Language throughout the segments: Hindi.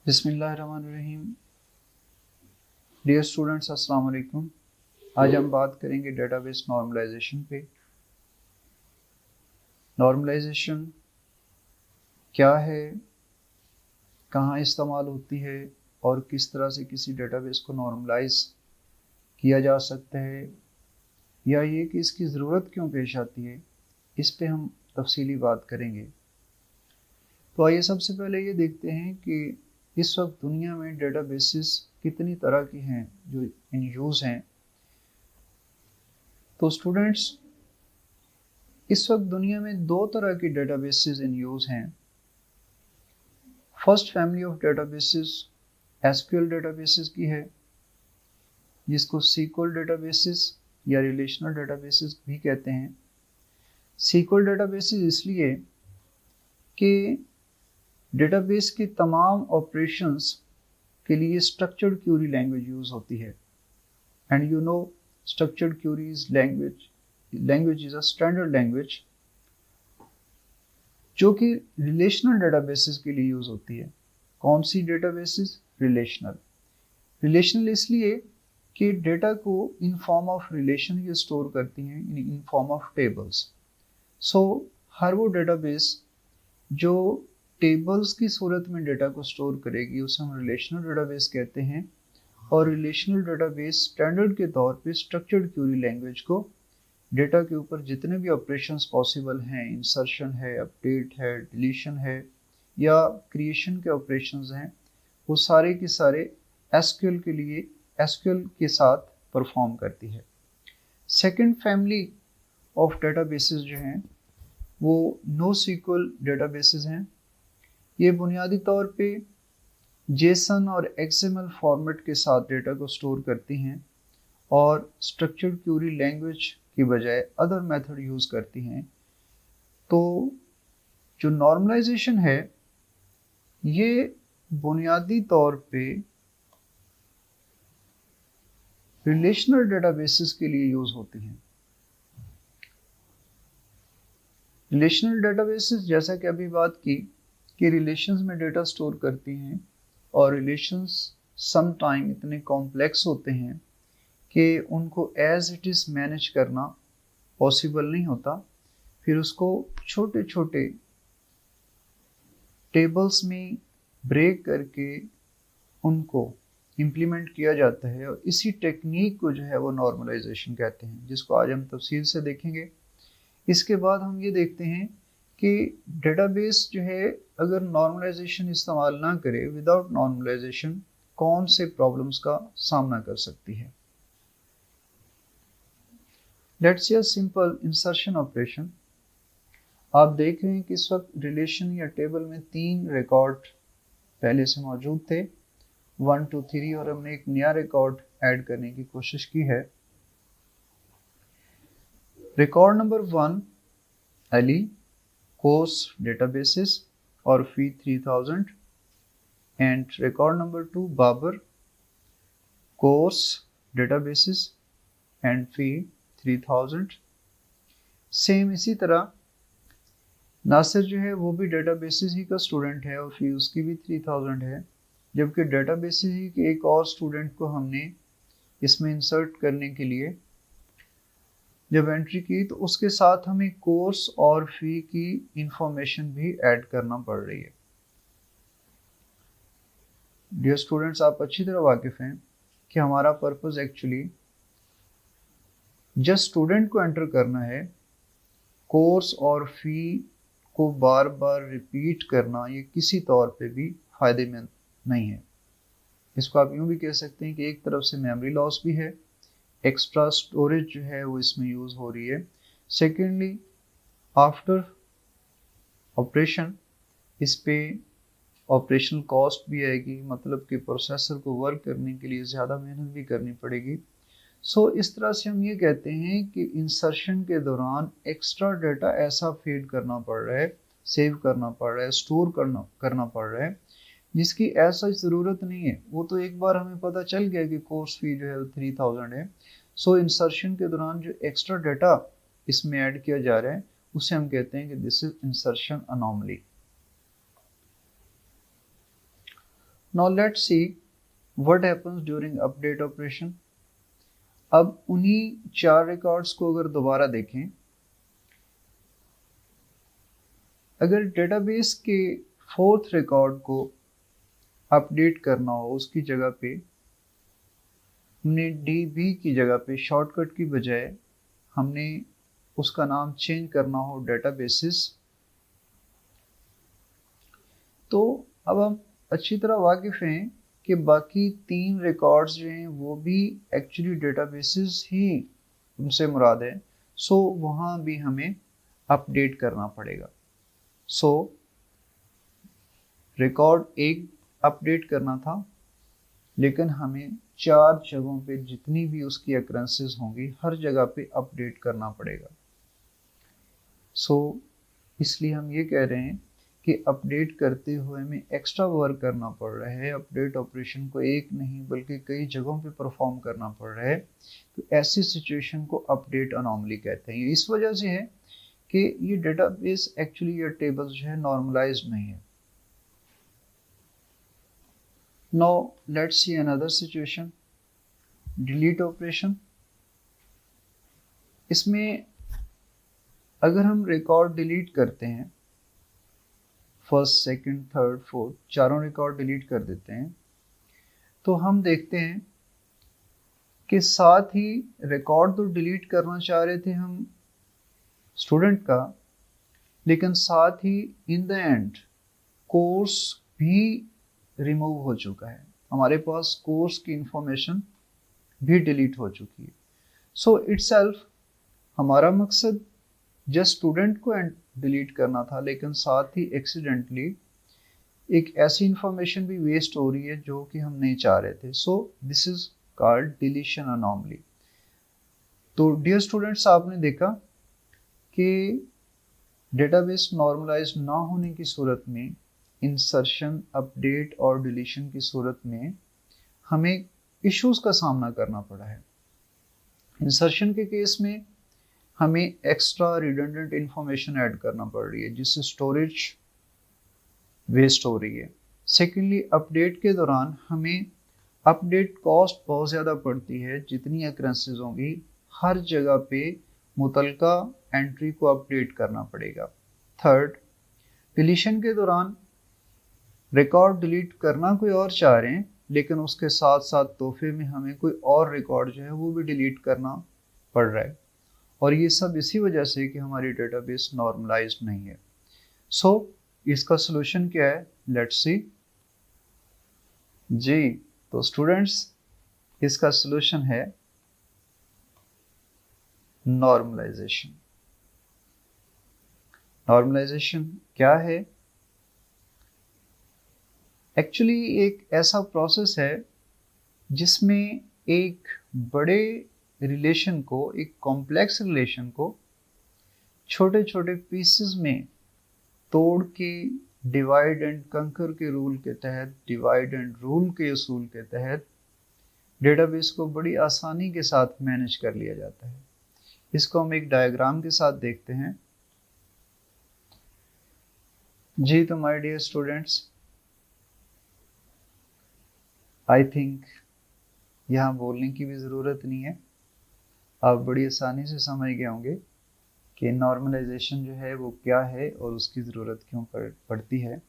बिस्मिल्लाहिर्रहमानिर्रहीम। डियर स्टूडेंट्स, अस्सलाम वालेकुम। आज हम बात करेंगे डेटाबेस नॉर्मलाइजेशन पे। नॉर्मलाइजेशन क्या है, कहाँ इस्तेमाल होती है और किस तरह से किसी डेटाबेस को नॉर्मलाइज किया जा सकता है, या ये कि इसकी ज़रूरत क्यों पेश आती है, इस पे हम तफसीली बात करेंगे। तो आइए सबसे पहले ये देखते हैं कि इस वक्त दुनिया में डेटाबेसेस कितनी तरह की हैं जो इन यूज़ हैं। तो स्टूडेंट्स, इस वक्त दुनिया में दो तरह की डेटाबेसेस इन यूज़ हैं। First family of databases SQL databases की है, जिसको सीक्वल डेटाबेसेस या रिलेशनल डेटाबेसेस भी कहते हैं। सीक्वल डेटाबेसेस इसलिए कि डेटाबेस के तमाम ऑपरेशंस के लिए स्ट्रक्चर्ड क्यूरी लैंग्वेज यूज़ होती है। And you know, structured queries language is a standard language जो कि रिलेशनल डेटाबेसेस के लिए यूज़ होती है। कौन सी डेटाबेसेस? रिलेशनल इसलिए कि डेटा को इन फॉर्म ऑफ रिलेशन ये स्टोर करती हैं, इन फॉर्म ऑफ टेबल्स। सो हर वो डेटाबेस जो टेबल्स की सूरत में डेटा को स्टोर करेगी उसे हम रिलेशनल डेटाबेस कहते हैं। और रिलेशनल डेटाबेस स्टैंडर्ड के तौर पे स्ट्रक्चर्ड क्यूरी लैंग्वेज को डेटा के ऊपर जितने भी ऑपरेशंस पॉसिबल हैं, इंसर्शन है, अपडेट है, डिलीशन है या क्रिएशन के ऑपरेशंस हैं, वो सारे के सारे एसक्यूएल के लिए एसक्यूएल के साथ परफॉर्म करती है। सेकंड फैमिली ऑफ डेटाबेसेस जो हैं वो नो सीक्वल डेटाबेसेस हैं। ये बुनियादी तौर पे जेसन और एक्सएमएल फॉर्मेट के साथ डेटा को स्टोर करती हैं और स्ट्रक्चर्ड क्यूरी लैंग्वेज की बजाय अदर मेथड यूज़ करती हैं। तो जो नॉर्मलाइजेशन है ये बुनियादी तौर पे रिलेशनल डेटाबेसेस के लिए यूज़ होती हैं। रिलेशनल डेटाबेसेस, जैसा कि अभी बात की कि रिलेशंस में डेटा स्टोर करती हैं और रिलेशंस सम टाइम इतने कॉम्प्लेक्स होते हैं कि उनको एज इट इज़ मैनेज करना पॉसिबल नहीं होता। फिर उसको छोटे छोटे टेबल्स में ब्रेक करके उनको इम्प्लीमेंट किया जाता है और इसी टेक्निक को जो है वो नॉर्मलाइजेशन कहते हैं, जिसको आज हम तफसील से देखेंगे। इसके बाद हम ये देखते हैं कि डेटाबेस जो है अगर नॉर्मलाइजेशन इस्तेमाल ना करे, विदाउट नॉर्मलाइजेशन कौन से प्रॉब्लम्स का सामना कर सकती है। Let's see a simple insertion operation. आप देख रहे हैं कि इस वक्त रिलेशन या टेबल में 3 रिकॉर्ड पहले से मौजूद थे, 1 2 3, और हमने एक नया रिकॉर्ड ऐड करने की कोशिश की है। Record number 1 Ali course databases और fee 3000, and record number 2 Babar course databases and fee 3000। Same इसी तरह नासिर जो है वो भी डेटाबेसेस ही का स्टूडेंट है और फी उसकी भी 3000 है, जबकि डेटाबेसेस ही के एक और स्टूडेंट को हमने इसमें इंसर्ट करने के लिए जब एंट्री की तो उसके साथ हमें कोर्स और फी की इंफॉर्मेशन भी ऐड करना पड़ रही है। डियर स्टूडेंट्स, आप अच्छी तरह वाकिफ हैं कि हमारा पर्पस एक्चुअली जस्ट स्टूडेंट को एंटर करना है। कोर्स और फी को बार बार रिपीट करना ये किसी तौर पे भी फायदेमंद नहीं है। इसको आप यूँ भी कह सकते हैं कि एक तरफ से मेमोरी लॉस भी है, एक्स्ट्रा स्टोरेज जो है वो इसमें यूज़ हो रही है। सेकेंडली, आफ्टर ऑपरेशन इस पे ऑपरेशनल कॉस्ट भी आएगी, मतलब कि प्रोसेसर को वर्क करने के लिए ज़्यादा मेहनत भी करनी पड़ेगी। सो इस तरह से हम ये कहते हैं कि इंसर्शन के दौरान एक्स्ट्रा डाटा ऐसा फीड करना पड़ रहा है, सेव करना पड़ रहा है, स्टोर करना पड़ रहा है जिसकी ऐसा ज़रूरत नहीं है। वो तो एक बार हमें पता चल गया कि कोर्स फी जो है 3000 है। सो इंसर्शन के दौरान जो एक्स्ट्रा डाटा इसमें ऐड किया जा रहा है उसे हम कहते हैं कि this is insertion anomaly. Now let's see what happens during update operation. अब उन्हीं 4 रिकॉर्ड्स को अगर दोबारा देखें, अगर डेटाबेस के 4th रिकॉर्ड को अपडेट करना हो, उसकी जगह पे हमने DB की जगह पे शॉर्टकट की बजाय हमने उसका नाम चेंज करना हो डेटाबेसेस, तो अब हम अच्छी तरह वाकिफ हैं कि बाकी 3 रिकॉर्ड्स जो हैं वो भी एक्चुअली डेटाबेसेस ही उनसे मुराद है। सो वहाँ भी हमें अपडेट करना पड़ेगा। सो रिकॉर्ड 1 अपडेट करना था, लेकिन हमें 4 जगहों पे जितनी भी उसकी अक्रेंसेस होंगी हर जगह पे अपडेट करना पड़ेगा। सो इसलिए हम ये कह रहे हैं कि अपडेट करते हुए हमें एक्स्ट्रा वर्क करना पड़ रहा है। अपडेट ऑपरेशन को एक नहीं बल्कि कई जगहों पे परफॉर्म करना पड़ रहा है। तो ऐसी सिचुएशन को अपडेट अनोमली कहते हैं। इस वजह से है कि ये डेटाबेस एक्चुअली ये टेबल्स जो है नॉर्मलाइज्ड नहीं है। Now let's see another situation, delete operation. इसमें अगर हम रिकॉर्ड डिलीट करते हैं, फर्स्ट, सेकंड, थर्ड, फोर्थ, चारों रिकॉर्ड डिलीट कर देते हैं, तो हम देखते हैं कि साथ ही रिकॉर्ड तो डिलीट करना चाह रहे थे हम स्टूडेंट का, लेकिन साथ ही इन द एंड कोर्स भी रिमूव हो चुका है। हमारे पास कोर्स की इंफॉर्मेशन भी डिलीट हो चुकी है। सो इटसेल्फ हमारा मकसद जस्ट स्टूडेंट को डिलीट करना था, लेकिन साथ ही एक्सीडेंटली एक ऐसी इंफॉर्मेशन भी वेस्ट हो रही है जो कि हम नहीं चाह रहे थे। So this is called deletion anomaly. तो डियर स्टूडेंट्स, आपने देखा कि डेटाबेस नॉर्मलाइज ना होने की सूरत में, इंसर्शन, अपडेट और डिलीशन की सूरत में हमें इश्यूज का सामना करना पड़ा है। इंसर्शन के केस में हमें एक्स्ट्रा रिडंडेंट इंफॉर्मेशन ऐड करना पड़ रही है जिससे स्टोरेज वेस्ट हो रही है। सेकेंडली, अपडेट के दौरान हमें अपडेट कॉस्ट बहुत ज़्यादा पड़ती है। जितनी अक्रेंसेस होंगी हर जगह पे मुतलका एंट्री को अपडेट करना पड़ेगा। थर्ड, डिलीशन के दौरान रिकॉर्ड डिलीट करना कोई और चाह रहे हैं, लेकिन उसके साथ साथ तोहफे में हमें कोई और रिकॉर्ड जो है वो भी डिलीट करना पड़ रहा है। और ये सब इसी वजह से कि हमारी डेटाबेस नॉर्मलाइज्ड नहीं है। सो इसका सलूशन क्या है, लेट्स सी। जी, तो स्टूडेंट्स, इसका सलूशन है नॉर्मलाइजेशन। नॉर्मलाइजेशन क्या है? एक्चुअली एक ऐसा प्रोसेस है जिसमें एक बड़े रिलेशन को, एक कॉम्प्लेक्स रिलेशन को छोटे छोटे पीसेस में तोड़ के डिवाइड एंड कंकर के रूल के तहत, डिवाइड एंड रूल के उसूल के तहत डेटाबेस को बड़ी आसानी के साथ मैनेज कर लिया जाता है। इसको हम एक डायग्राम के साथ देखते हैं। जी, तो my dear students, I think यहाँ बोलने की भी ज़रूरत नहीं है। आप बड़ी आसानी से समझ गए होंगे कि नॉर्मलाइजेशन जो है वो क्या है और उसकी ज़रूरत क्यों पड़ती है।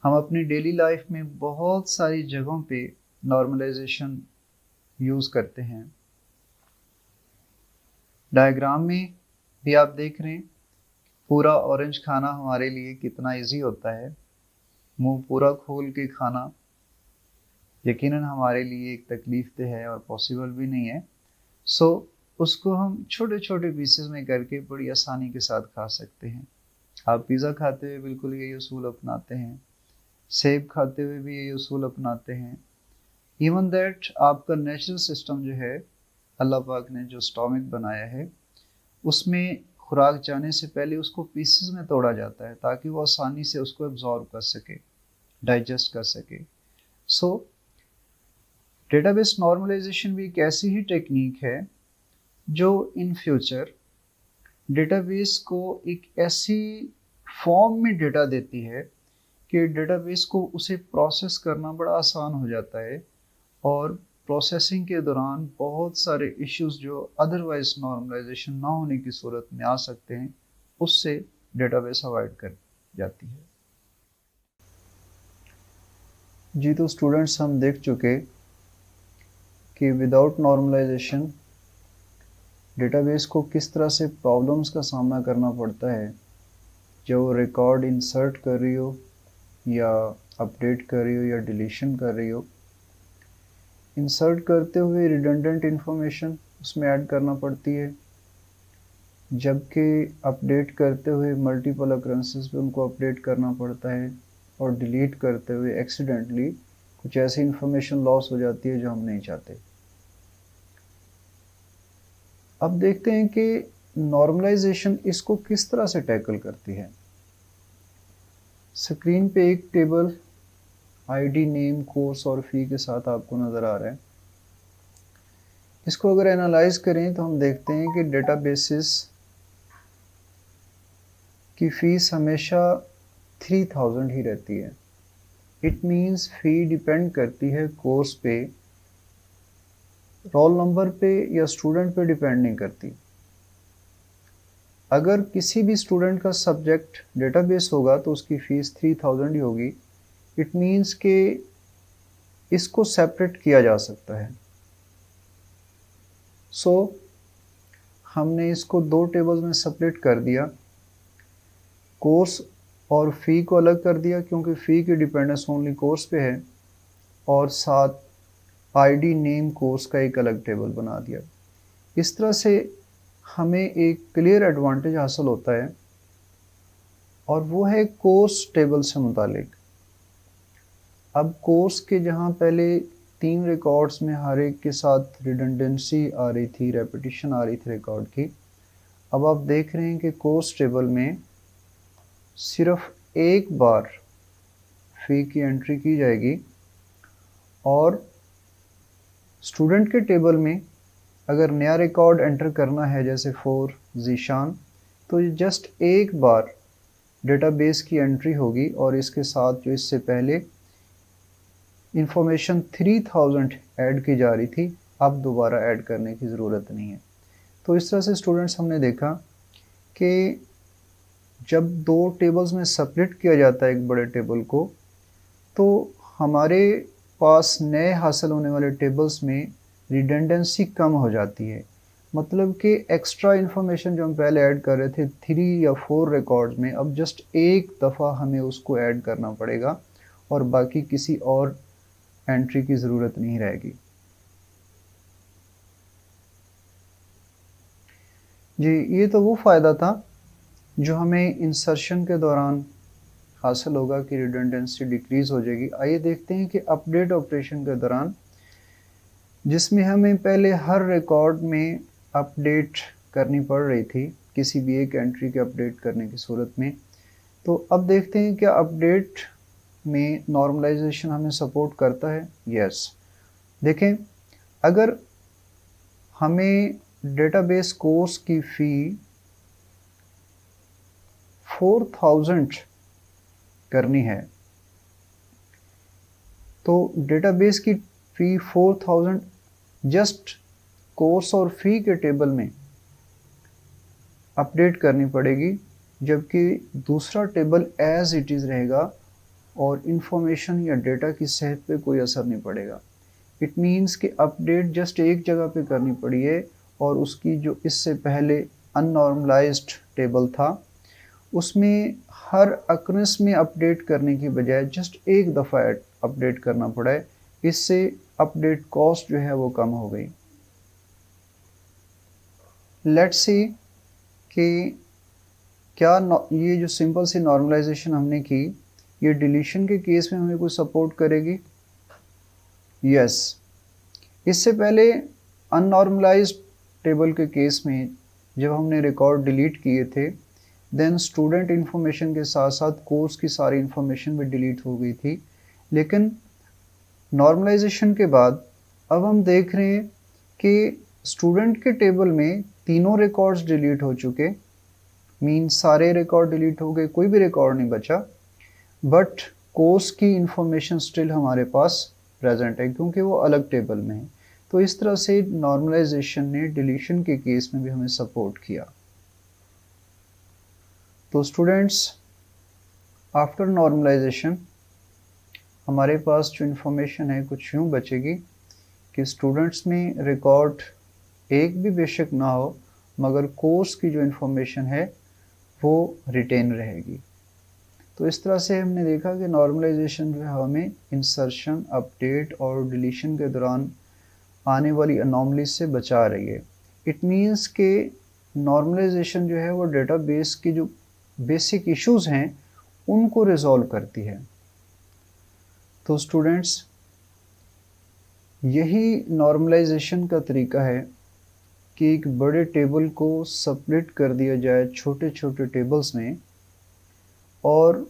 हम अपनी डेली लाइफ में बहुत सारी जगहों पे नॉर्मलाइजेशन यूज़ करते हैं। डायग्राम में भी आप देख रहे हैं, पूरा ऑरेंज खाना हमारे लिए कितना इजी होता है। मुंह पूरा खोल के खाना यकीनन हमारे लिए एक तकलीफ दे है और पॉसिबल भी नहीं है। सो उसको हम छोटे छोटे पीसेस में करके बड़ी आसानी के साथ खा सकते हैं। आप पिज़्ज़ा खाते हुए बिल्कुल यही उसूल अपनाते हैं, सेब खाते हुए भी यही उसूल अपनाते हैं। इवन दैट आपका नेचुरल सिस्टम जो है, अल्लाह पाक ने जो स्टोमिक बनाया है, उसमें खुराक जाने से पहले उसको पीसेस में तोड़ा जाता है ताकि वो आसानी से उसको एब्जॉर्ब कर सके, डाइजेस्ट कर सके। सो डेटाबेस नॉर्मलाइजेशन भी एक ऐसी ही टेक्निक है जो इन फ्यूचर डेटाबेस को एक ऐसी फॉर्म में डेटा देती है कि डेटाबेस को उसे प्रोसेस करना बड़ा आसान हो जाता है और प्रोसेसिंग के दौरान बहुत सारे इश्यूज जो अदरवाइज नॉर्मलाइजेशन ना होने की सूरत में आ सकते हैं, उससे डेटाबेस अवॉइड कर जाती है। जी तो स्टूडेंट्स, हम देख चुके कि विदाउट नॉर्मलाइजेशन डेटाबेस को किस तरह से प्रॉब्लम्स का सामना करना पड़ता है जब रिकॉर्ड इंसर्ट कर रही हो या अपडेट कर रही हो या डिलीशन कर रही हो। इंसर्ट करते हुए रिडंडेंट इंफॉर्मेशन उसमें ऐड करना पड़ती है, जबकि अपडेट करते हुए मल्टीपल अक्रेंसेस पे उनको अपडेट करना पड़ता है, और डिलीट करते हुए एक्सीडेंटली कुछ ऐसी इंफॉर्मेशन लॉस हो जाती है जो हम नहीं चाहते। अब देखते हैं कि नॉर्मलाइजेशन इसको किस तरह से टैकल करती है। स्क्रीन पे एक टेबल आईडी, नेम, कोर्स और फी के साथ आपको नज़र आ रहा है। इसको अगर एनालाइज करें तो हम देखते हैं कि डेटाबेसेस की फ़ीस हमेशा 3000 ही रहती है। इट मीन्स फ़ी डिपेंड करती है कोर्स पे, रोल नंबर पे या स्टूडेंट पे डिपेंड नहीं करती। अगर किसी भी स्टूडेंट का सब्जेक्ट डेटाबेस होगा तो उसकी फ़ीस 3000 ही होगी। इट मीन्स कि इसको सेपरेट किया जा सकता है। सो हमने इसको दो टेबल्स में सेपरेट कर दिया। कोर्स और फ़ी को अलग कर दिया क्योंकि फ़ी की डिपेंडेंस ओनली कोर्स पे है, और साथ आईडी, नेम, कोर्स का एक अलग टेबल बना दिया। इस तरह से हमें एक क्लियर एडवांटेज हासिल होता है, और वो है कोर्स टेबल से मुतालिक। अब कोर्स के जहाँ पहले 3 रिकॉर्ड्स में हर एक के साथ रिडंडेंसी आ रही थी, रेपिटिशन आ रही थी रिकॉर्ड की, अब आप देख रहे हैं कि कोर्स टेबल में सिर्फ एक बार फ़ी की एंट्री की जाएगी, और स्टूडेंट के टेबल में अगर नया रिकॉर्ड एंटर करना है जैसे 4 ज़ीशान, तो ये जस्ट एक बार डेटाबेस की एंट्री होगी, और इसके साथ जो इससे पहले इंफॉर्मेशन 3000 ऐड की जा रही थी, अब दोबारा ऐड करने की ज़रूरत नहीं है। तो इस तरह से स्टूडेंट्स हमने देखा कि जब दो टेबल्स में सेपरेट किया जाता है एक बड़े टेबल को, तो हमारे पास नए हासिल होने वाले टेबल्स में रिडंडेंसी कम हो जाती है। मतलब कि एक्स्ट्रा इन्फॉर्मेशन जो हम पहले ऐड कर रहे थे 3 या 4 रिकॉर्ड्स में, अब जस्ट एक दफ़ा हमें उसको ऐड करना पड़ेगा और बाकी किसी और एंट्री की ज़रूरत नहीं रहेगी। जी, ये तो वो फ़ायदा था जो हमें इंसर्शन के दौरान हासिल होगा कि रिडंडेंसी डिक्रीज़ हो जाएगी। आइए देखते हैं कि अपडेट ऑपरेशन के दौरान, जिसमें हमें पहले हर रिकॉर्ड में अपडेट करनी पड़ रही थी किसी भी एक एंट्री के अपडेट करने की सूरत में, तो अब देखते हैं क्या अपडेट में नॉर्मलाइजेशन हमें सपोर्ट करता है। यस, देखें, अगर हमें डेटाबेस कोर्स की फ़ी 4000 करनी है, तो डेटाबेस की फ़ी 4000 जस्ट कोर्स और फ़ी के टेबल में अपडेट करनी पड़ेगी, जबकि दूसरा टेबल एज इट इज़ रहेगा और इंफॉर्मेशन या डेटा की सेहत पे कोई असर नहीं पड़ेगा। इट मीन्स कि अपडेट जस्ट एक जगह पे करनी पड़ी है, और उसकी जो इससे पहले अननॉर्मलाइज्ड टेबल था उसमें हर अक्रेंस में अपडेट करने की बजाय जस्ट एक दफ़ा अपडेट करना पड़ा है। इससे अपडेट कॉस्ट जो है वो कम हो गई। लेट्स सी कि क्या ये जो सिंपल सी नॉर्मलाइजेशन हमने की, ये डिलीशन के केस में हमें कोई सपोर्ट करेगी। यस, इससे पहले अननॉर्मलाइज्ड टेबल के केस में जब हमने रिकॉर्ड डिलीट किए थे, देन स्टूडेंट इन्फॉर्मेशन के साथ साथ कोर्स की सारी इन्फॉर्मेशन भी डिलीट हो गई थी। लेकिन नॉर्मलाइजेशन के बाद अब हम देख रहे हैं कि स्टूडेंट के टेबल में तीनों रिकॉर्ड्स डिलीट हो चुके, मीन सारे रिकॉर्ड डिलीट हो गए, कोई भी रिकॉर्ड नहीं बचा। बट कोर्स की इंफॉर्मेशन स्टिल हमारे पास प्रेजेंट है क्योंकि वो अलग टेबल में है। तो इस तरह से नॉर्मलाइजेशन ने डिलीशन के केस में भी हमें सपोर्ट किया। तो स्टूडेंट्स, आफ्टर नॉर्मलाइजेशन हमारे पास जो इन्फॉर्मेशन है कुछ यूँ बचेगी कि स्टूडेंट्स में रिकॉर्ड एक भी बेशक ना हो, मगर कोर्स की जो इन्फॉर्मेशन है वो रिटेन रहेगी। तो इस तरह से हमने देखा कि नॉर्मलाइजेशन जो है हमें इंसर्शन, अपडेट और डिलीशन के दौरान आने वाली अनोमली से बचा रही है। इट मीन्स कि नॉर्मलाइजेशन जो है वो डेटाबेस की जो बेसिक इश्यूज़ हैं उनको रिजॉल्व करती है। तो स्टूडेंट्स, यही नॉर्मलाइजेशन का तरीका है कि एक बड़े टेबल को स्प्लिट कर दिया जाए छोटे छोटे टेबल्स में और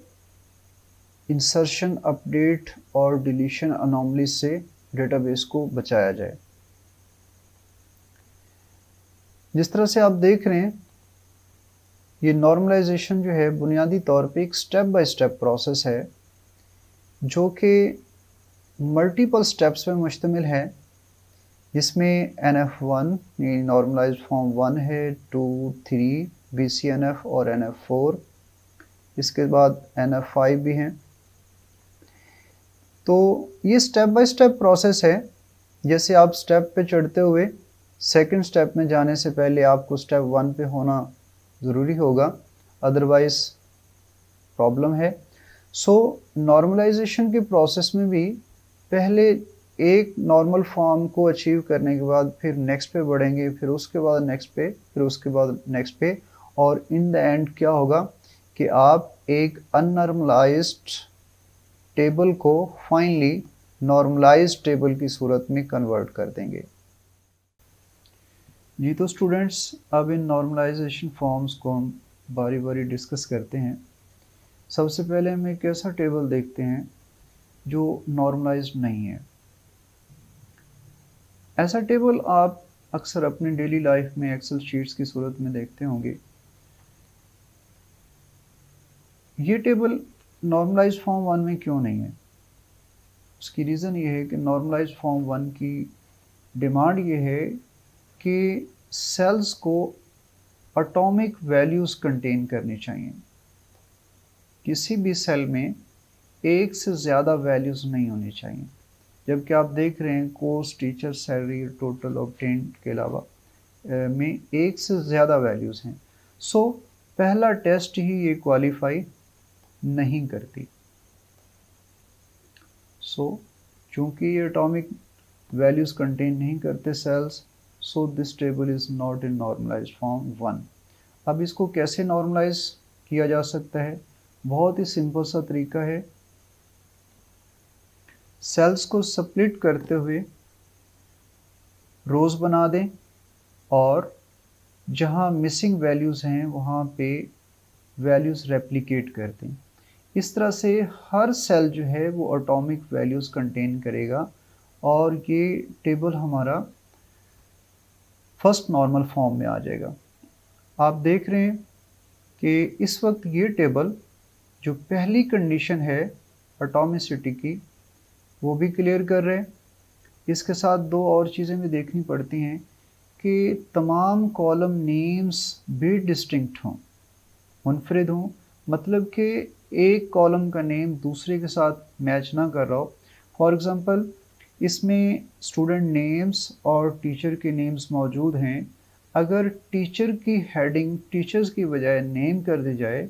इंसर्शन, अपडेट और डिलीशन अनोमली से डेटाबेस को बचाया जाए। जिस तरह से आप देख रहे हैं, ये नॉर्मलाइजेशन जो है बुनियादी तौर पे एक स्टेप बाय स्टेप प्रोसेस है जो कि मल्टीपल स्टेप्स पे मुश्तमिल है, जिसमें NF1 नॉर्मलाइज्ड फॉर्म 1 है, 2, 3 BCNF और NF4, इसके बाद NF5 भी हैं। तो ये स्टेप बाय स्टेप प्रोसेस है। जैसे आप स्टेप पे चढ़ते हुए सेकंड स्टेप में जाने से पहले आपको स्टेप 1 पे होना ज़रूरी होगा, अदरवाइज़ प्रॉब्लम है। सो नॉर्मलाइजेशन के प्रोसेस में भी पहले एक नॉर्मल फॉर्म को अचीव करने के बाद फिर नेक्स्ट पे बढ़ेंगे, फिर उसके बाद नेक्स्ट पे, फिर उसके बाद नेक्स्ट पे, और इन द एंड क्या होगा कि आप एक अननॉर्मलाइज्ड टेबल को फाइनली नॉर्मलाइज्ड टेबल की सूरत में कन्वर्ट कर देंगे। जी, तो स्टूडेंट्स, अब इन नॉर्मलाइजेशन फॉर्म्स को हम बारी बारी डिस्कस करते हैं। सबसे पहले हम एक ऐसा टेबल देखते हैं जो नॉर्मलाइज्ड नहीं है। ऐसा टेबल आप अक्सर अपनी डेली लाइफ में एक्सेल शीट्स की सूरत में देखते होंगे। ये टेबल नॉर्मलाइज्ड फॉर्म 1 में क्यों नहीं है? उसकी रीज़न ये है कि नॉर्मलाइज्ड फॉर्म 1 की डिमांड ये है कि सेल्स को एटॉमिक वैल्यूज़ कंटेन करनी चाहिए। किसी भी सेल में एक से ज़्यादा वैल्यूज़ नहीं होनी चाहिए, जबकि आप देख रहे हैं course, teacher, salary, total obtained के अलावा में एक से ज़्यादा वैल्यूज़ हैं। सो पहला टेस्ट ही ये क्वालिफाई नहीं करती। सो चूँकि ये एटॉमिक वैल्यूज़ कंटेन नहीं करते cells, so this table is not in normalized form 1। अब इसको कैसे नॉर्मलाइज किया जा सकता है? बहुत ही सिंपल सा तरीका है। सेल्स को स्प्लिट करते हुए रोज़ बना दें और जहाँ मिसिंग वैल्यूज़ हैं वहाँ पे वैल्यूज़ रेप्लिकेट कर दें। इस तरह से हर सेल जो है वो एटॉमिक वैल्यूज़ कंटेन करेगा और ये टेबल हमारा फर्स्ट नॉर्मल फॉर्म में आ जाएगा। आप देख रहे हैं कि इस वक्त ये टेबल जो पहली कंडीशन है एटॉमिसिटी की वो भी क्लियर कर रहे हैं। इसके साथ दो और चीज़ें भी देखनी पड़ती हैं कि तमाम कॉलम नेम्स भी डिस्टिंक्ट हों, मुनफरिद हों, मतलब कि एक कॉलम का नेम दूसरे के साथ मैच ना कर रहा हो। फॉर एग्ज़ाम्पल, इसमें स्टूडेंट नेम्स और टीचर के नेम्स मौजूद हैं। अगर टीचर की हेडिंग टीचर्स की बजाय नेम कर दी जाए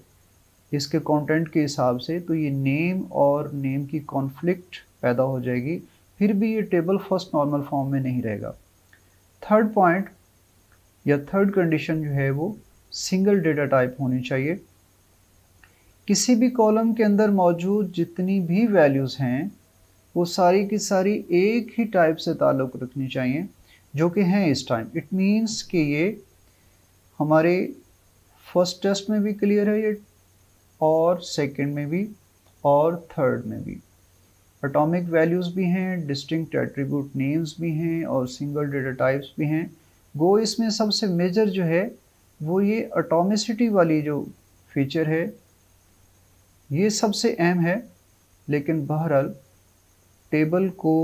इसके कंटेंट के हिसाब से, तो ये नेम और नेम की कॉन्फ्लिक्ट पैदा हो जाएगी, फिर भी ये टेबल फर्स्ट नॉर्मल फॉर्म में नहीं रहेगा। थर्ड पॉइंट या थर्ड कंडीशन जो है वो सिंगल डेटा टाइप होनी चाहिए। किसी भी कॉलम के अंदर मौजूद जितनी भी वैल्यूज़ हैं वो सारी की सारी एक ही टाइप से ताल्लुक़ रखनी चाहिए, जो कि हैं इस टाइम। इट मीन्स कि ये हमारे फर्स्ट टेस्ट में भी क्लियर है ये, और सेकंड में भी और थर्ड में भी। एटॉमिक वैल्यूज़ भी हैं, डिस्टिंक्ट एट्रीब्यूट नेम्स भी हैं और सिंगल डेटा टाइप्स भी हैं। गो इसमें सबसे मेजर जो है वो ये एटॉमिसिटी वाली जो फीचर है ये सबसे अहम है। लेकिन बहरहाल टेबल को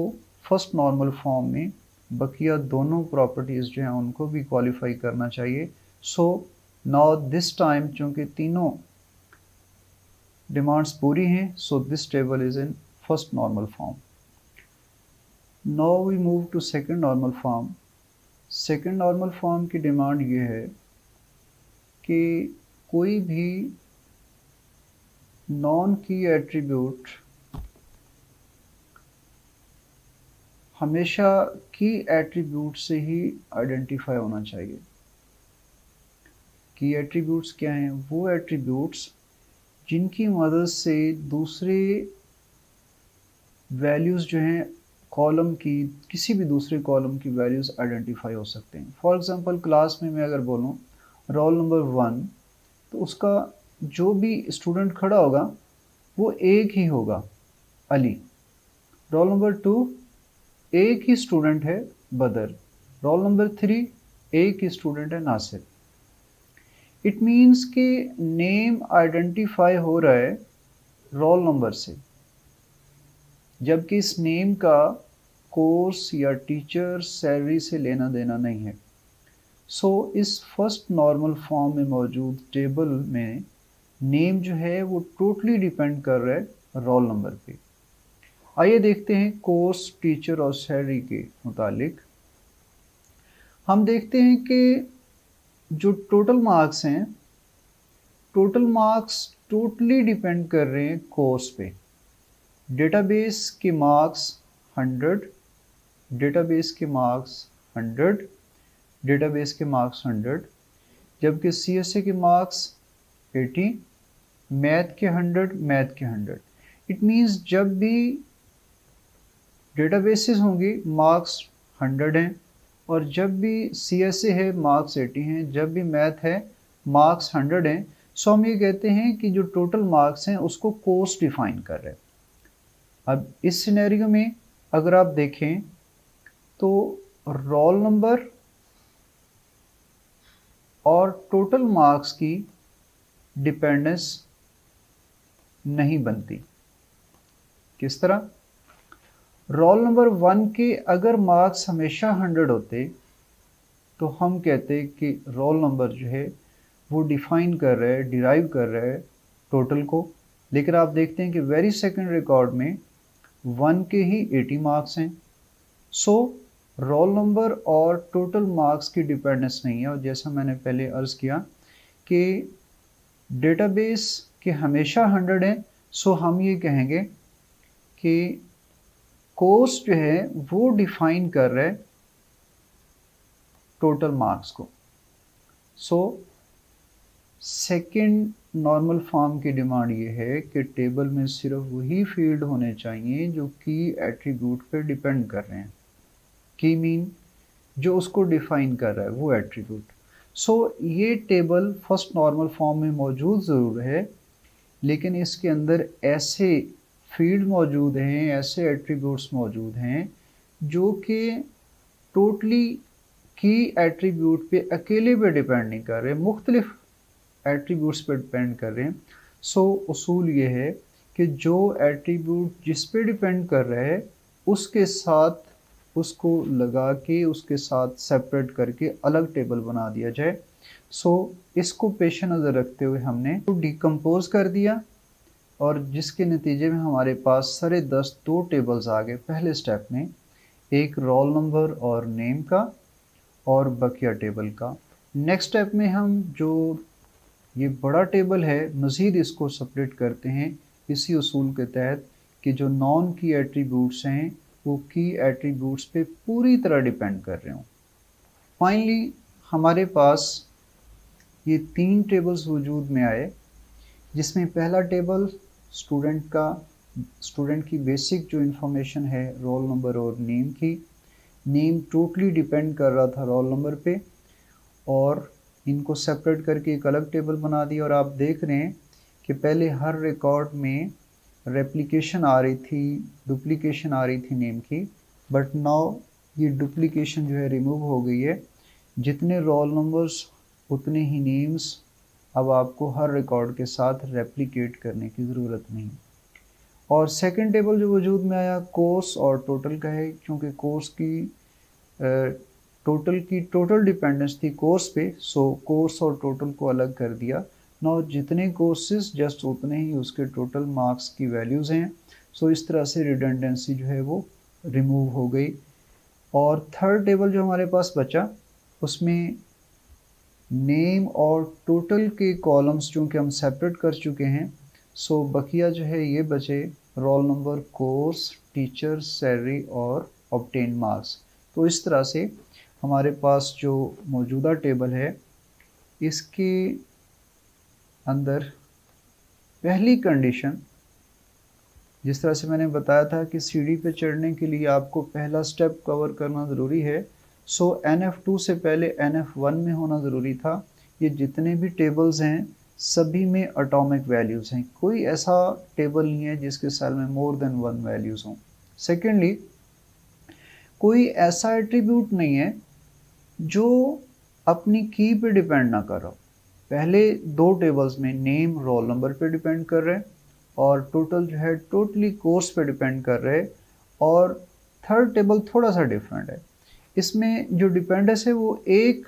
फर्स्ट नॉर्मल फॉर्म में बकिया दोनों प्रॉपर्टीज़ जो हैं उनको भी क्वालिफाई करना चाहिए। सो नाउ दिस टाइम चूँकि तीनों डिमांड्स पूरी हैं, so this table is in first normal form. Now we move to second normal form. Second normal form की डिमांड ये है कि कोई भी नॉन की एट्रीब्यूट हमेशा की एट्रीब्यूट से ही आइडेंटिफाई होना चाहिए। की एट्रीब्यूट्स क्या हैं? वो एट्रीब्यूट्स जिनकी मदद से दूसरे वैल्यूज़ जो हैं कॉलम की, किसी भी दूसरे कॉलम की वैल्यूज़ आइडेंटिफाई हो सकते हैं। फॉर एग्जांपल क्लास में मैं अगर बोलूँ रोल नंबर 1, तो उसका जो भी स्टूडेंट खड़ा होगा वो एक ही होगा, अली। रोल नंबर 2 एक ही स्टूडेंट है, बदर। रोल नंबर 3 एक ही स्टूडेंट है, नासिर। इट मीन्स कि नेम आइडेंटिफाई हो रहा है रोल नंबर से, जबकि इस नेम का कोर्स या टीचर सैलरी से लेना देना नहीं है। सो इस फर्स्ट नॉर्मल फॉर्म में मौजूद टेबल में नेम जो है वो टोटली डिपेंड कर रहा है रोल नंबर पे। आइए देखते हैं कोर्स, टीचर और सैलरी के मुतालिक। हम देखते हैं कि जो टोटल मार्क्स हैं, टोटल मार्क्स टोटली डिपेंड कर रहे हैं कोर्स पे। डेटाबेस के मार्क्स 100, डेटाबेस के मार्क्स 100, डेटाबेस के मार्क्स 100, जबकि सीएसए के मार्क्स 80, मैथ के 100, मैथ के 100। इट मीन्स जब भी डेटाबेसेस होंगी मार्क्स 100 हैं, और जब भी सीएसए है मार्क्स 80 हैं, जब भी मैथ है मार्क्स 100 हैं। सो हम ये कहते हैं कि जो टोटल मार्क्स हैं उसको कोर्स डिफाइन कर रहे हैं। अब इस सिनेरियो में अगर आप देखें तो रोल नंबर और टोटल मार्क्स की डिपेंडेंस नहीं बनती। किस तरह? रोल नंबर 1 के अगर मार्क्स हमेशा 100 होते तो हम कहते कि रोल नंबर जो है वो डिफाइन कर रहा है, डिराइव कर रहा है टोटल को। लेकिन आप देखते हैं कि वेरी सेकंड रिकॉर्ड में 1 के ही 80 मार्क्स हैं। सो रोल नंबर और टोटल मार्क्स की डिपेंडेंस नहीं है। और जैसा मैंने पहले अर्ज़ किया कि डेटाबेस के हमेशा 100 हैं, सो हम ये कहेंगे कि कोर्स जो है वो डिफाइन कर रहा है टोटल मार्क्स को। सो सेकंड नॉर्मल फॉर्म की डिमांड ये है कि टेबल में सिर्फ वही फील्ड होने चाहिए जो की एट्रीब्यूट पे डिपेंड कर रहे हैं। की मीन जो उसको डिफाइन कर रहा है वो एट्रीब्यूट। सो ये टेबल फर्स्ट नॉर्मल फॉर्म में मौजूद ज़रूर है, लेकिन इसके अंदर ऐसे फील्ड मौजूद हैं, ऐसे एट्रीब्यूट्स मौजूद हैं जो कि टोटली की एट्रीब्यूट पे अकेले पे डिपेंड नहीं कर रहे, मुख्तलिफ एट्रीब्यूट्स पे डिपेंड कर रहे हैं। सो उसूल ये है कि जो एट्रीब्यूट जिस पे डिपेंड कर रहा है उसके साथ उसको लगा के उसके साथ सेपरेट करके अलग टेबल बना दिया जाए। सो इसको पेश नज़र रखते हुए हमने डिकम्पोज कर दिया, और जिसके नतीजे में हमारे पास सारे 10 दो टेबल्स आ गए पहले स्टेप में, एक रोल नंबर और नेम का और बकिया टेबल का। नेक्स्ट स्टेप में हम जो ये बड़ा टेबल है मज़ीद इसको सेपरेट करते हैं इसी उसूल के तहत कि जो नॉन की एट्रीब्यूट्स हैं वो की एट्रीब्यूट्स पे पूरी तरह डिपेंड कर रहे हों। फाइनली हमारे पास ये 3 टेबल्स वजूद में आए, जिसमें पहला टेबल स्टूडेंट की बेसिक जो इन्फॉर्मेशन है रोल नंबर और नेम की। नेम टोटली डिपेंड कर रहा था रोल नंबर पे, और इनको सेपरेट करके एक अलग टेबल बना दिया। और आप देख रहे हैं कि पहले हर रिकॉर्ड में रेप्लिकेशन आ रही थी, डुप्लीकेशन आ रही थी नेम की, बट नाउ ये डुप्लीकेशन जो है रिमूव हो गई है। जितने रोल नंबर्स उतने ही नेम्स अब आपको हर रिकॉर्ड के साथ रेप्लिकेट करने की ज़रूरत नहीं। और सेकंड टेबल जो वजूद में आया कोर्स और टोटल का है, क्योंकि कोर्स की टोटल डिपेंडेंस थी कोर्स पे, सो कोर्स और टोटल को अलग कर दिया। नाउ जितने कोर्सेज जस्ट उतने ही उसके टोटल मार्क्स की वैल्यूज़ हैं। सो इस तरह से रिडंडेंसी जो है वो रिमूव हो गई। और थर्ड टेबल जो हमारे पास बचा उसमें नेम और टोटल के कॉलम्स चूँकि हम सेपरेट कर चुके हैं, सो बकिया जो है ये बचे role number, course, teacher, salary और ऑब्टेन मार्क्स। तो इस तरह से हमारे पास जो मौजूदा टेबल है इसके अंदर पहली कंडीशन, जिस तरह से मैंने बताया था कि सीढ़ी पे चढ़ने के लिए आपको पहला स्टेप कवर करना ज़रूरी है, सो NF2 से पहले NF1 में होना ज़रूरी था। ये जितने भी टेबल्स हैं सभी में एटॉमिक वैल्यूज़ हैं, कोई ऐसा टेबल नहीं है जिसके सेल में मोर देन 1 वैल्यूज़ हों। सेकेंडली, कोई ऐसा एट्रीब्यूट नहीं है जो अपनी की पे डिपेंड ना कर रहा हो। पहले दो टेबल्स में नेम रोल नंबर पे डिपेंड कर रहे हैं और टोटल जो है टोटली कोर्स पे डिपेंड कर रहे हैं। और थर्ड टेबल थोड़ा सा डिफरेंट है, इसमें जो डिपेंडेंस है वो एक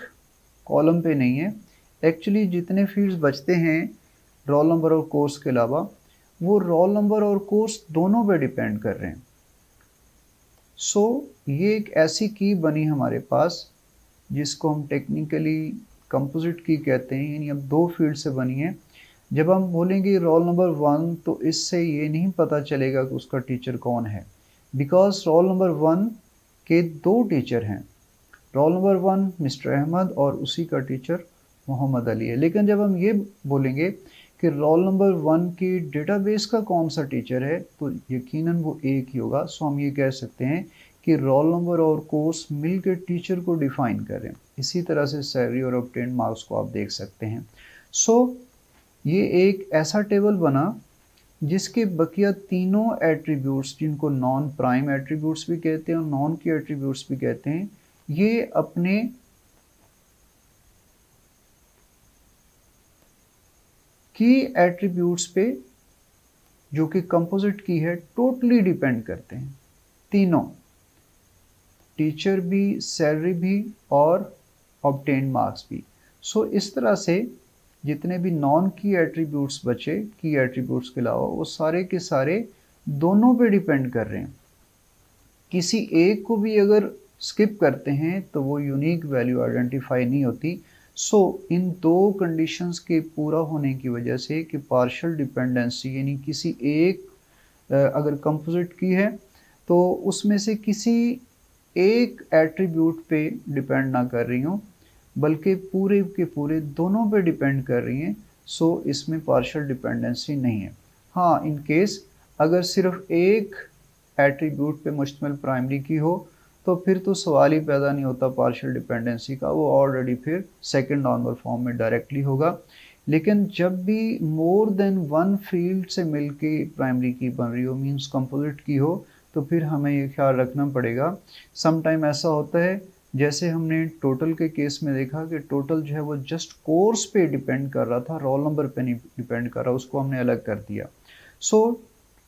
कॉलम पे नहीं है। एक्चुअली जितने फील्ड्स बचते हैं रोल नंबर और कोर्स के अलावा, वो रोल नंबर और कोर्स दोनों पे डिपेंड कर रहे हैं। सो ये एक ऐसी की बनी हमारे पास जिसको हम टेक्निकली कंपोजिट की कहते हैं, यानी अब दो फील्ड से बनी है। जब हम बोलेंगे रोल नंबर 1 तो इससे ये नहीं पता चलेगा कि उसका टीचर कौन है, बिकॉज रोल नंबर 1 के दो टीचर हैं। रोल नंबर 1 मिस्टर अहमद और उसी का टीचर मोहम्मद अली है। लेकिन जब हम ये बोलेंगे कि रोल नंबर 1 की डेटाबेस का कौन सा टीचर है तो यकीनन वो एक ही होगा। सो हम ये कह सकते हैं कि रोल नंबर और कोर्स मिलकर टीचर को डिफाइन करें। इसी तरह से सैलरी और ऑब्टेन मार्क्स को आप देख सकते हैं। सो ये एक ऐसा टेबल बना जिसके बकिया तीनों एट्रीब्यूट्स, जिनको नॉन प्राइम एट्रीब्यूट्स भी कहते हैं और नॉन की एट्रीब्यूट्स भी कहते हैं, ये अपने की एट्रीब्यूट्स पे, जो कि कंपोजिट की है, टोटली डिपेंड करते हैं। तीनों, टीचर भी, सैलरी भी और ऑब्टेन मार्क्स भी। सो इस तरह से जितने भी नॉन की एट्रीब्यूट्स बचे की एट्रीब्यूट्स के अलावा, वो सारे के सारे दोनों पे डिपेंड कर रहे हैं। किसी एक को भी अगर स्किप करते हैं तो वो यूनिक वैल्यू आइडेंटिफाई नहीं होती। सो इन दो कंडीशंस के पूरा होने की वजह से कि पार्शियल डिपेंडेंसी, यानी किसी एक अगर कंपोजिट की है तो उसमें से किसी एक एट्रीब्यूट पे डिपेंड ना कर रही हूँ, बल्कि पूरे के पूरे दोनों पे डिपेंड कर रही हैं। सो इसमें पार्शियल डिपेंडेंसी नहीं है। हाँ, इन केस अगर सिर्फ एक एट्रीब्यूट पे मुश्तमिल प्राइमरी की हो तो फिर तो सवाल ही पैदा नहीं होता पार्शियल डिपेंडेंसी का, वो ऑलरेडी फिर सेकंड नॉर्मल फॉर्म में डायरेक्टली होगा। लेकिन जब भी मोर देन 1 फील्ड से मिलके प्राइमरी की बन रही हो, मींस कंपोजिट की हो, तो फिर हमें ये ख्याल रखना पड़ेगा। सम टाइम ऐसा होता है, जैसे हमने टोटल के केस में देखा कि टोटल जो है वो जस्ट कोर्स पे डिपेंड कर रहा था, रोल नंबर पे नहीं डिपेंड कर रहा, उसको हमने अलग कर दिया। सो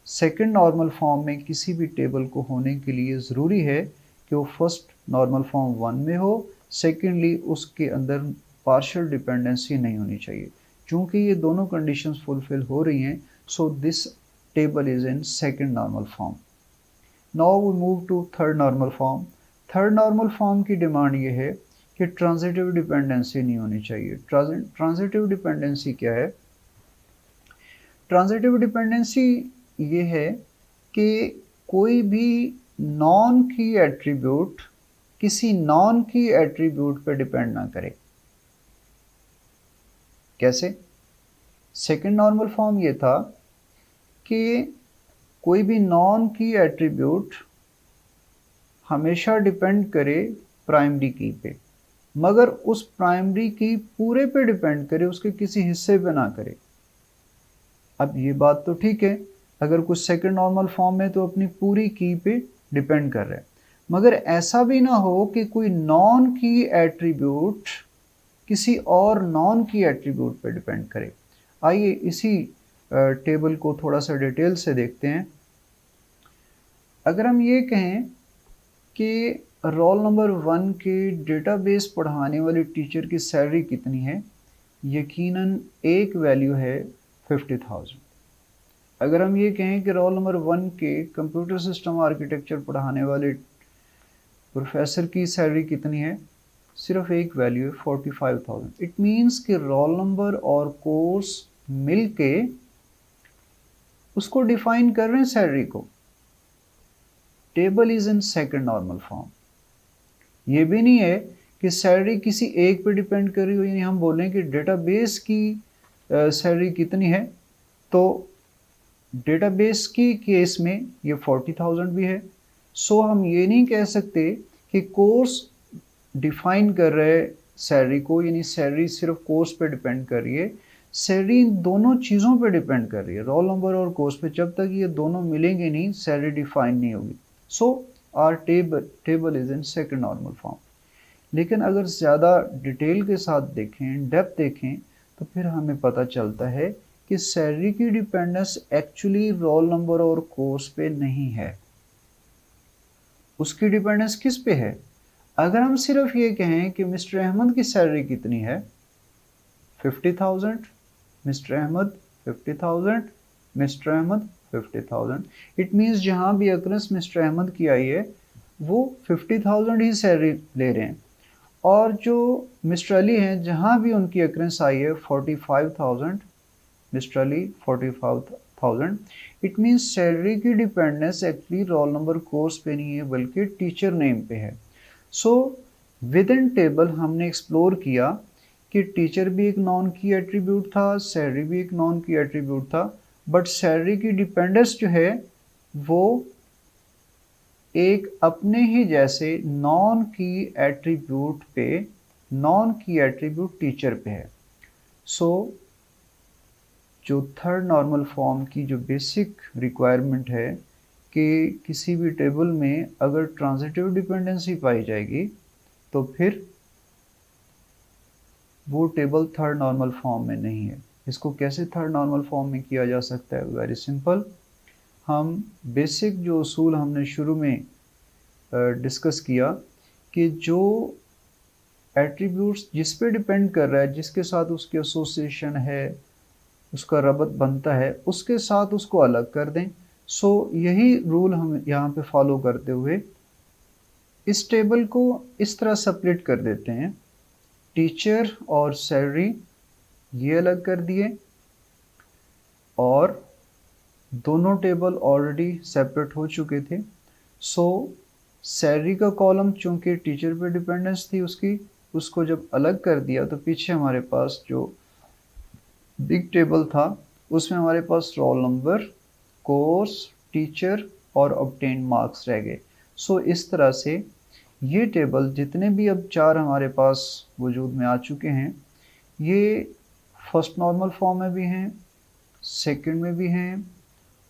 सेकंड नॉर्मल फॉर्म में किसी भी टेबल को होने के लिए ज़रूरी है कि वो फर्स्ट नॉर्मल फॉर्म 1 में हो, सेकेंडली उसके अंदर पार्शियल डिपेंडेंसी नहीं होनी चाहिए। चूँकि ये दोनों कंडीशंस फुलफिल हो रही हैं, so this table is in second normal form. Now we move to third normal form. Third normal form की डिमांड ये है कि ट्रांजिटिव डिपेंडेंसी नहीं होनी चाहिए। ट्रांजिटिव डिपेंडेंसी क्या है? ट्रांजिटिव डिपेंडेंसी ये है कि कोई भी नॉन की एट्रीब्यूट किसी नॉन की एट्रीब्यूट पे डिपेंड ना करे। कैसे? सेकंड नॉर्मल फॉर्म ये था कि कोई भी नॉन की एट्रीब्यूट हमेशा डिपेंड करे प्राइमरी की पे, मगर उस प्राइमरी की पूरे पे डिपेंड करे, उसके किसी हिस्से पे ना करे। अब ये बात तो ठीक है, अगर कुछ सेकंड नॉर्मल फॉर्म में तो अपनी पूरी की पे डिपेंड कर रहे हैं, मगर ऐसा भी ना हो कि कोई नॉन की एट्रीब्यूट किसी और नॉन की एट्रीब्यूट पे डिपेंड करे। आइए इसी टेबल को थोड़ा सा डिटेल से देखते हैं। अगर हम ये कहें कि रोल नंबर 1 के डेटाबेस पढ़ाने वाले टीचर की सैलरी कितनी है, यकीनन एक वैल्यू है 50,000। अगर हम ये कहें कि रोल नंबर 1 के कंप्यूटर सिस्टम आर्किटेक्चर पढ़ाने वाले प्रोफेसर की सैलरी कितनी है, सिर्फ एक वैल्यू है 45,000। इट मीन्स कि रोल नंबर और कोर्स मिलके उसको डिफाइन कर रहे हैं सैलरी को। Table is in second normal form. ये भी नहीं है कि सैलरी किसी एक पे डिपेंड कर रही हो, यानी हम बोलें कि डेटाबेस की सैलरी कितनी है, तो डेटाबेस की केस में ये 40,000 भी है। सो हम ये नहीं कह सकते कि कोर्स डिफाइन कर रहे सैलरी को, यानी सैलरी सिर्फ कोर्स पे डिपेंड कर रही है। सैलरी इन दोनों चीज़ों पे डिपेंड कर रही है, रोल नंबर और कोर्स पे। जब तक ये दोनों मिलेंगे नहीं, सैलरी डिफाइन नहीं होगी। So our table is in second normal form. लेकिन अगर ज़्यादा डिटेल के साथ देखें, डेप्थ देखें, तो फिर हमें पता चलता है कि सैलरी की डिपेंडेंस एक्चुअली रोल नंबर और कोर्स पे नहीं है। उसकी डिपेंडेंस किस पे है? अगर हम सिर्फ ये कहें कि मिस्टर अहमद की सैलरी कितनी है, 50,000, mister Ahmed 50,000, mister Ahmed 50,000, it means जहाँ भी अक्रेंस मिस्टर अहमद की आई है वो 50,000 ही सैलरी ले रहे हैं, और जो मिस्टर अली हैं जहाँ भी उनकी अक्रेंस आई है 45,000, mister Ali 45,000। It means salary की dependence actually roll number course पे नहीं है, बल्कि टीचर नेम पे है। सो विद इन टेबल हमने एक्सप्लोर किया कि टीचर भी एक नॉन की एट्रीब्यूट था, सैलरी भी एक नॉन की एट्रीब्यूट था, बट सैलरी की डिपेंडेंस जो है वो एक अपने ही जैसे नॉन की एट्रीब्यूट पे, नॉन की एट्रीब्यूट टीचर पे है। सो जो थर्ड नॉर्मल फॉर्म की जो बेसिक रिक्वायरमेंट है कि किसी भी टेबल में अगर ट्रांजिटिव डिपेंडेंसी पाई जाएगी तो फिर वो टेबल थर्ड नॉर्मल फॉर्म में नहीं है। इसको कैसे थर्ड नॉर्मल फॉर्म में किया जा सकता है? Very simple. हम बेसिक जो उसूल हमने शुरू में डिस्कस किया कि जो एट्रीब्यूट्स जिस पे डिपेंड कर रहा है, जिसके साथ उसकी एसोसिएशन है, उसका रबत बनता है, उसके साथ उसको अलग कर दें। सो यही रूल हम यहाँ पे फॉलो करते हुए इस टेबल को इस तरह सेपरेट कर देते हैं। टीचर और सैलरी ये अलग कर दिए, और दोनों टेबल ऑलरेडी सेपरेट हो चुके थे। सो सैलरी का कॉलम चूंकि टीचर पे डिपेंडेंस थी उसको जब अलग कर दिया, तो पीछे हमारे पास जो बिग टेबल था उसमें हमारे पास रोल नंबर, कोर्स, टीचर और ऑब्टेन मार्क्स रह गए। सो इस तरह से ये टेबल जितने भी अब 4 हमारे पास वजूद में आ चुके हैं, ये फर्स्ट नॉर्मल फॉर्म में भी हैं, सेकंड में भी हैं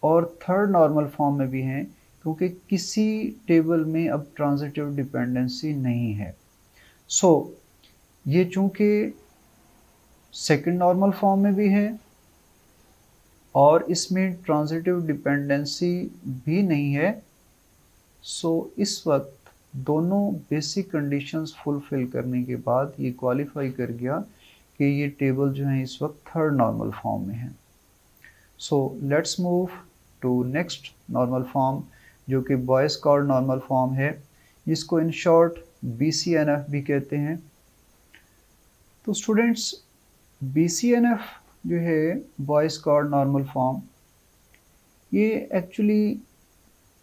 और थर्ड नॉर्मल फॉर्म में भी हैं, क्योंकि किसी टेबल में अब ट्रांजिटिव डिपेंडेंसी नहीं है। सो ये चूंकि सेकंड नॉर्मल फॉर्म में भी है और इसमें ट्रांजिटिव डिपेंडेंसी भी नहीं है, सो इस वक्त दोनों बेसिक कंडीशंस फुलफिल करने के बाद ये क्वालिफाई कर गया कि ये टेबल जो है इस वक्त थर्ड नॉर्मल फॉर्म में है। So let's move to next normal form, जो कि बॉय स्कॉर्ड नॉर्मल फॉर्म है, जिसको इन शॉर्ट BCNF भी कहते हैं। तो स्टूडेंट्स, BCNF जो है बॉय स्कॉर्ड नॉर्मल फॉर्म, ये एक्चुअली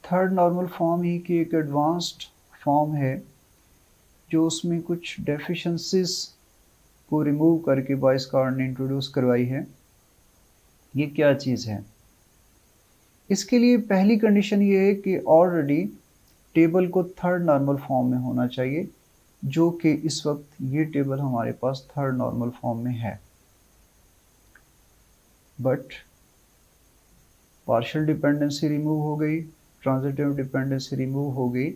थर्ड नॉर्मल फॉर्म ही की एक एडवांस्ड फॉर्म है, जो उसमें कुछ डेफिशिएंसीज को रिमूव करके बॉय स्कॉर्ड ने इंट्रोड्यूस करवाई है। ये क्या चीज़ है? इसके लिए पहली कंडीशन ये है कि ऑलरेडी टेबल को थर्ड नॉर्मल फॉर्म में होना चाहिए, जो कि इस वक्त ये टेबल हमारे पास थर्ड नॉर्मल फॉर्म में है। बट पार्शियल डिपेंडेंसी रिमूव हो गई, ट्रांजिटिव डिपेंडेंसी रिमूव हो गई,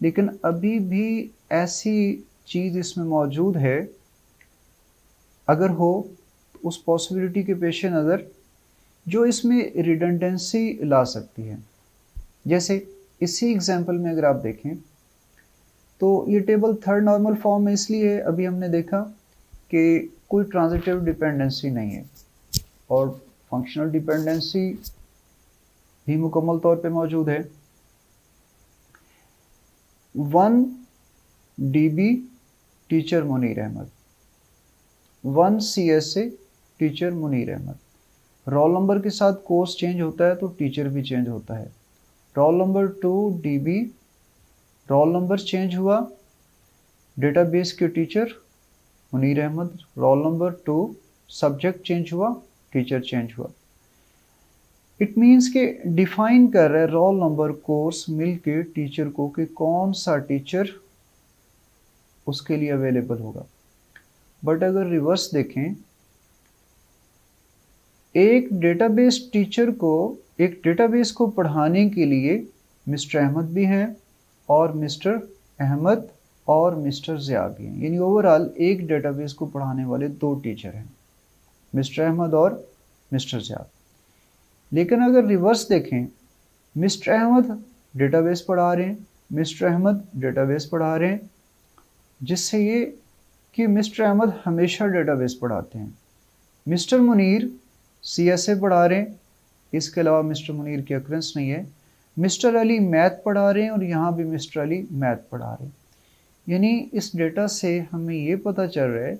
लेकिन अभी भी ऐसी चीज़ इसमें मौजूद है, अगर हो तो उस पॉसिबिलिटी के पेश नज़र जो इसमें रिडंडेंसी ला सकती है। जैसे इसी एग्जाम्पल में अगर आप देखें तो ये टेबल थर्ड नॉर्मल फॉर्म में इसलिए है, अभी हमने देखा कि कोई ट्रांजिटिव डिपेंडेंसी नहीं है और फंक्शनल डिपेंडेंसी भी मुकम्मल तौर पे मौजूद है। 1 DB teacher Munir Ahmed, 1 CSA teacher Munir Ahmed. Roll number के साथ कोर्स चेंज होता है तो टीचर भी चेंज होता है। Roll number 2 DB, roll number change हुआ, डेटाबेस के teacher Munir Ahmed. Roll number 2, subject change हुआ, टीचर चेंज हुआ। इट मीन्स के डिफाइन कर रहा है रोल नंबर कोर्स मिल के टीचर को कि कौन सा टीचर उसके लिए अवेलेबल होगा। बट अगर रिवर्स देखें, एक डेटाबेस को पढ़ाने के लिए मिस्टर अहमद भी हैं और मिस्टर अहमद और मिस्टर ज़िया भी हैं, यानी ओवरऑल एक डेटाबेस को पढ़ाने वाले 2 टीचर हैं, मिस्टर अहमद और मिस्टर ज़िया। लेकिन अगर रिवर्स देखें, मिस्टर अहमद डेटाबेस पढ़ा रहे हैं, मिस्टर अहमद डेटाबेस पढ़ा रहे हैं, जिससे ये कि मिस्टर अहमद हमेशा डेटाबेस पढ़ाते हैं। मिस्टर मुनीर CSA पढ़ा रहे हैं, इसके अलावा मिस्टर मुनीर की अक्रेंस नहीं है। मिस्टर अली मैथ पढ़ा रहे हैं और यहाँ भी मिस्टर अली मैथ पढ़ा रहे हैं। यानी इस डेटा से हमें ये पता चल रहा है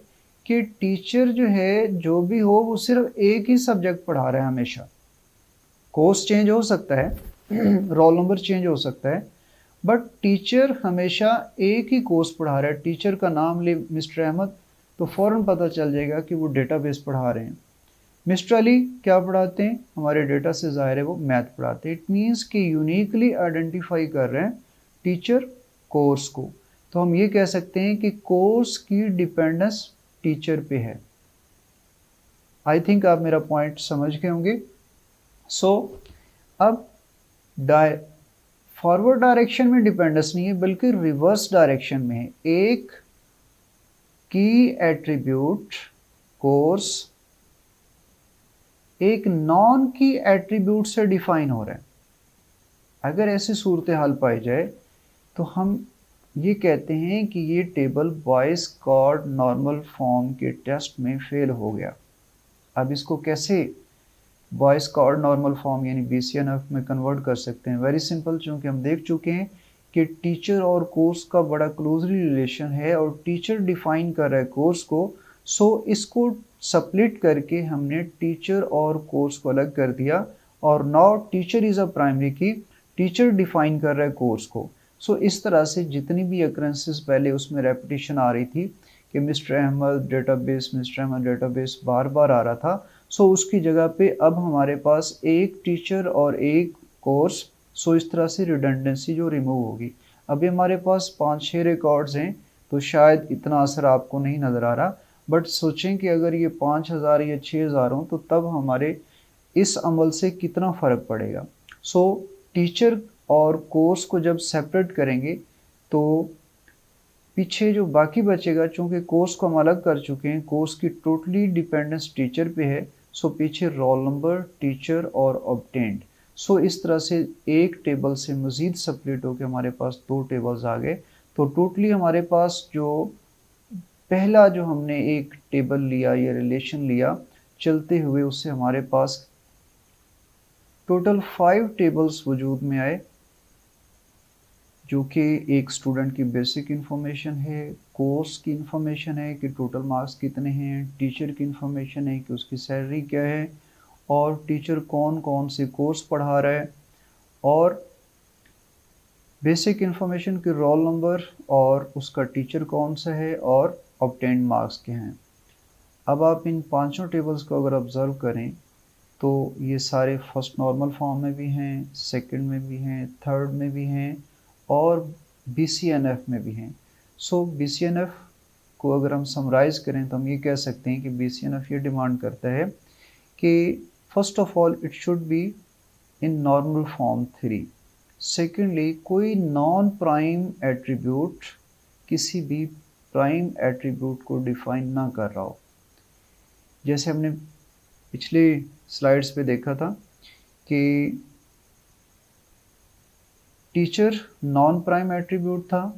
कि टीचर जो है जो भी हो वो सिर्फ एक ही सब्जेक्ट पढ़ा रहा है हमेशा। कोर्स चेंज हो सकता है, रोल नंबर चेंज हो सकता है, बट टीचर हमेशा एक ही कोर्स पढ़ा रहा है। टीचर का नाम ले मिस्टर अहमद तो फ़ौरन पता चल जाएगा कि वो डेटाबेस पढ़ा रहे हैं। मिस्टर अली क्या पढ़ाते हैं, हमारे डेटा से ज़ाहिर है वो मैथ पढ़ाते हैं। इट मीन्स कि यूनिकली आइडेंटिफाई कर रहे हैं टीचर कोर्स को। तो हम ये कह सकते हैं कि कोर्स की डिपेंडेंस टीचर पे है। आई थिंक आप मेरा पॉइंट समझ गए होंगे। सो अब फॉरवर्ड डायरेक्शन में डिपेंडेंस नहीं है बल्कि रिवर्स डायरेक्शन में है। एक की एट्रीब्यूट कोर्स एक नॉन की एट्रीब्यूट से डिफाइन हो रहा है। अगर ऐसी सूरत हाल पाई जाए तो हम ये कहते हैं कि ये table Boyce Codd normal form के टेस्ट में फेल हो गया। अब इसको कैसे बॉयस कॉर्ड नॉर्मल फॉर्म यानी BCNF में कन्वर्ट कर सकते हैं? वेरी सिंपल, चूँकि हम देख चुके हैं कि टीचर और कोर्स का बड़ा क्लोजली रिलेशन है और टीचर डिफाइन कर रहा है कोर्स को। सो इसको स्प्लिट करके हमने टीचर और कोर्स को अलग कर दिया और now teacher is a primary की, टीचर डिफाइन कर रहा है कोर्स को। सो इस तरह से जितनी भी अक्रेंसेस पहले उसमें रेपिटेशन आ रही थी कि मिस्टर अहमद डेटाबेस बार बार आ रहा था, सो उसकी जगह पे अब हमारे पास एक टीचर और एक कोर्स। सो इस तरह से रिडंडेंसी जो रिमूव होगी। अभी हमारे पास 5-6 रिकॉर्ड्स हैं तो शायद इतना असर आपको नहीं नज़र आ रहा, बट सोचें कि अगर ये 5000 या 6000 हों तो तब हमारे इस अमल से कितना फ़र्क पड़ेगा। सो टीचर और कोर्स को जब सेपरेट करेंगे तो पीछे जो बाकी बचेगा, चूँकि कोर्स को हम अलग कर चुके हैं, कोर्स की टोटली डिपेंडेंस टीचर पे है। सो पीछे रोल नंबर, टीचर और ऑब्टेन्ड। सो इस तरह से एक टेबल से मज़ीद सेपरेट होकर हमारे पास 2 टेबल्स आ गए। तो टोटली हमारे पास जो पहला जो हमने एक टेबल लिया या रिलेशन लिया चलते हुए, उससे हमारे पास टोटल 5 टेबल्स वजूद में आए, जो कि एक स्टूडेंट की बेसिक इन्फॉर्मेशन है, कोर्स की इन्फॉर्मेशन है कि टोटल मार्क्स कितने हैं, टीचर की इन्फॉर्मेशन है कि उसकी सैलरी क्या है और टीचर कौन कौन से कोर्स पढ़ा रहा है, और बेसिक इन्फॉर्मेशन की रोल नंबर और उसका टीचर कौन सा है और ऑब्टेन्ड मार्क्स के हैं। अब आप इन 5 टेबल्स को अगर ऑब्ज़र्व करें तो ये सारे फर्स्ट नॉर्मल फॉर्म में भी हैं, सेकंड में भी हैं, थर्ड में भी हैं और BCNF में भी हैं। सो BCNF को अगर हम समराइज़ करें तो हम ये कह सकते हैं कि BCNF ये डिमांड करता है कि first of all it should be in normal form 3। Secondly, कोई नॉन प्राइम एट्रीब्यूट किसी भी प्राइम एट्रीब्यूट को डिफाइन ना कर रहा हो। जैसे हमने पिछले स्लाइड्स पे देखा था कि टीचर नॉन प्राइम एट्रीब्यूट था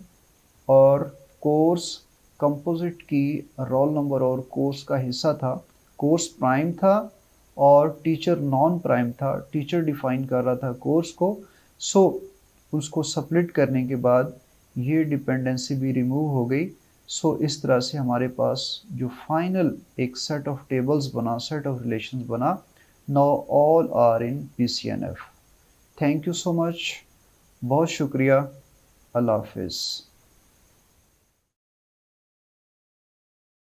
और course composite key roll number और कोर्स का हिस्सा था। कोर्स प्राइम था और टीचर नॉन प्राइम था। टीचर डिफाइन कर रहा था कोर्स को। सो उसको स्प्लिट करने के बाद ये डिपेंडेंसी भी रिमूव हो गई। सो इस तरह से हमारे पास जो फाइनल एक सेट ऑफ टेबल्स बना, सेट ऑफ रिलेशंस बना। Now all are in PCNF। Thank you so much. बहुत शुक्रिया। अल्लाह हाफिज़।